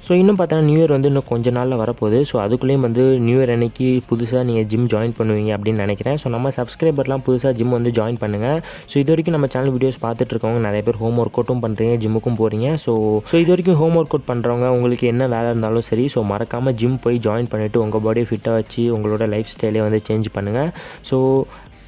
So இன்னும் பார்த்தீங்கன்னா new year வந்து இன்னும் கொஞ்ச நாளில் வரப்போகுது. ஸோ அதுக்குள்ளேயும் வந்து நியூ இயர் அன்னைக்கு புதுசாக நீங்கள் ஜிம் ஜாயின் பண்ணுவீங்க அப்படின்னு நினைக்கிறேன். ஸோ நம்ம சப்ஸ்கிரைபர்லாம் புதுசாக ஜிம் வந்து ஜாயின் பண்ணுங்கள். ஸோ இது வரைக்கும் நம்ம சேனல் வீடியோஸ் பார்த்துட்டு இருக்கவங்க நிறைய பேர் ஹோம் ஒர்க் அவுட்டும் பண்ணுறீங்க, ஜிம்முக்கும் போகிறீங்க. ஸோ இது வரைக்கும் ஹோம் ஒர்க் அவுட் பண்ணுறவங்க உங்களுக்கு என்ன வேலை இருந்தாலும் சரி, ஸோ மறக்காமல் ஜிம் போய் ஜாயின் பண்ணிவிட்டு உங்கள் பாடியை ஃபிட்டாக வச்சு உங்களோட லைஃப் ஸ்டைலே வந்து சேஞ்ச் பண்ணுங்கள். ஸோ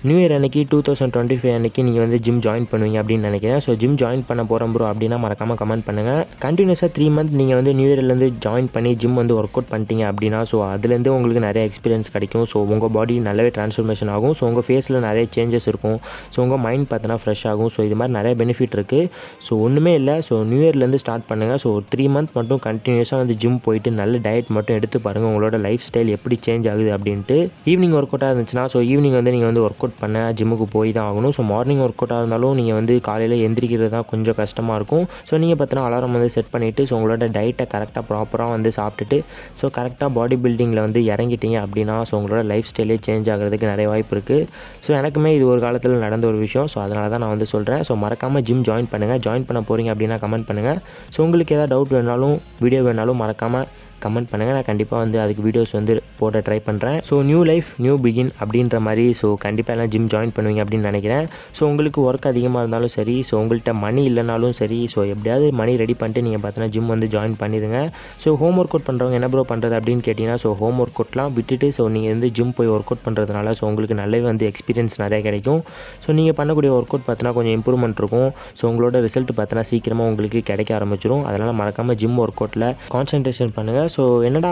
நியூ இயர் அன்றைக்கி 2025 அன்றைக்கி நீங்கள் வந்து ஜிம் ஜாயின் பண்ணுவீங்க அப்படின்னு நினைக்கிறேன். ஸோ ஜிம் ஜாயின் பண்ண போகிறோம் ப்ரோ அப்படின்னா மறக்காமல் கமெண்ட் பண்ணுங்கள். கண்டினியூஸாக 3 மந்த் நீங்கள் வந்து நியூ இயர்லேருந்து ஜாயின் பண்ணி ஜிம் வந்து ஒர்க் அவுட் பண்ணிட்டீங்க அப்படின்னா ஸோ அதுலேருந்து உங்களுக்கு நிறைய எக்ஸ்பீரியன்ஸ் கிடைக்கும். ஸோ உங்கள் பாடி நல்லாவே ட்ரான்ஸ்ஃபர்மேஷன் ஆகும். ஸோ உங்கள் ஃபேஸில் நிறைய சேஞ்சஸ் இருக்கும். ஸோ உங்கள் மைண்ட் பார்த்தோன்னா ஃப்ரெஷ் ஆகும். ஸோ இது மாதிரி நிறைய பெனிஃபிட் இருக்குது. ஸோ ஒன்றுமே இல்லை. ஸோ நியூ இயர்லேருந்து ஸ்டார்ட் பண்ணுங்கள். ஸோ 3 மந்த் மட்டும் கண்டினியூஸாக வந்து ஜிம் போயிட்டு நல்ல டயட் மட்டும் எடுத்து பாருங்கள். உங்களோட லைஃப் ஸ்டைல் எப்படி சேஞ்ச் ஆகுது அப்படின்ட்டு. ஈவினிங் ஒர்க் அவுட்டாக இருந்துச்சுன்னா ஸோ ஈவினிங் வந்து நீங்கள் வந்து ஒர்க் அவுட் பண்ண ஜிம்முக்கு போய் தான் ஆகணும். ஸோ மார்னிங் ஒர்க் அவுட்டாக இருந்தாலும் நீங்கள் வந்து காலையில் எந்திரிக்கிறது தான் கொஞ்சம் கஷ்டமாக இருக்கும். ஸோ நீங்கள் பார்த்தீங்கன்னா அலாரம் வந்து செட் பண்ணிவிட்டு ஸோ உங்களோட டயட்டை கரெக்டாக ப்ராப்பராக வந்து சாப்பிட்டுட்டு ஸோ கரெக்டாக பாடி பில்டிங்கில் வந்து இறங்கிட்டீங்க அப்படின்னா ஸோ உங்களோட லைஃப் ஸ்டைலே சேஞ்ச் ஆகிறதுக்கு நிறைய வாய்ப்பு இருக்குது. ஸோ எனக்குமே இது ஒரு காலத்தில் நடந்த ஒரு விஷயம். ஸோ அதனால தான் நான் வந்து சொல்கிறேன். ஸோ மறக்காமல் ஜிம் ஜாயின் பண்ணுங்கள். ஜாயின் பண்ண போகிறீங்க அப்படின்னா கமெண்ட் பண்ணுங்கள். ஸோ உங்களுக்கு ஏதாவது டவுட் வேணாலும் வீடியோ வேணாலும் மறக்காமல் கமெண்ட் பண்ணுங்கள். நான் கண்டிப்பாக வந்து அதுக்கு வீடியோஸ் வந்து போட ட்ரை பண்ணுறேன். So new life new begin அப்படின்ற மாதிரி ஸோ கண்டிப்பாக எல்லாம் ஜிம் ஜாயின் பண்ணுவீங்க அப்படின்னு நினைக்கிறேன். ஸோ உங்களுக்கு ஒர்க் அதிகமாக இருந்தாலும் சரி, ஸோ உங்கள்கிட்ட மணி இல்லைனாலும் சரி, ஸோ எப்படியாவது மணி ரெடி பண்ணிட்டு நீங்கள் பார்த்தீங்கன்னா ஜிம் வந்து ஜாயின் பண்ணிடுங்க. ஸோ ஹோம் ஒர்க் அவுட் பண்ணுறவங்க என்ன ப்ரோ பண்ணுறது அப்படின்னு கேட்டிங்கன்னா ஸோ ஹோம் ஒர்க் அவுட்லாம் விட்டுட்டு ஸோ நீங்கள் வந்து ஜிம் போய் ஒர்க் அவுட் பண்ணுறதுனால ஸோ உங்களுக்கு நல்லாவே வந்து எக்ஸ்பீரியன்ஸ் நிறைய கிடைக்கும். ஸோ நீங்கள் பண்ணக்கூடிய ஒர்க் அவுட் பார்த்தீங்கன்னா கொஞ்சம் இம்ப்ரூவ்மெண்ட் இருக்கும். ஸோ உங்களோட ரிசல்ட் பார்த்தீங்கன்னா சீக்கிரமாக உங்களுக்கு கிடைக்க ஆரம்பிச்சிடும். அதனால் மறக்காமல் ஜிம் ஒர்க் அவுட்டில் கான்சன்ட்ரேஷன் பண்ணுங்கள். ஸோ என்னடா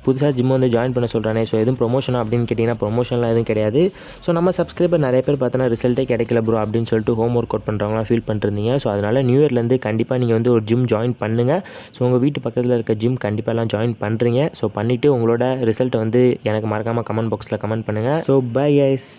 புதுசாக ஜிம் வந்து ஜாயின் பண்ண சொல்கிறானே, ஸோ எதுவும் ப்ரொமோஷனா அப்படின்னு கேட்டிங்கன்னா ப்ரொமோஷன்லாம் எதுவும் கிடையாது. ஸோ நம்ம சப்ஸ்கிரைபர் நிறைய பேர் பார்த்தோன்னா ரிசல்ட்டே கிடைக்கல ப்ரோ அப்படின்னு சொல்லிட்டு ஹோம் ஒர்க் அவுட் பண்ணுறவங்களாம் ஃபீல் பண்ணிருந்தீங்க. ஸோ அதனால் நியூ இயர்லேருந்து கண்டிப்பாக நீங்கள் வந்து ஒரு ஜிம் ஜாயின் பண்ணுங்கள். ஸோ உங்கள் வீட்டு பக்கத்தில் இருக்க ஜிம் கண்டிப்பாக எல்லாம் ஜாயின் பண்ணுறீங்க. ஸோ பண்ணிவிட்டு உங்களோட ரிசல்ட்டை வந்து எனக்கு மறக்காமல் கமெண்ட் பாக்ஸில் கமெண்ட் பண்ணுங்கள். So bye guys.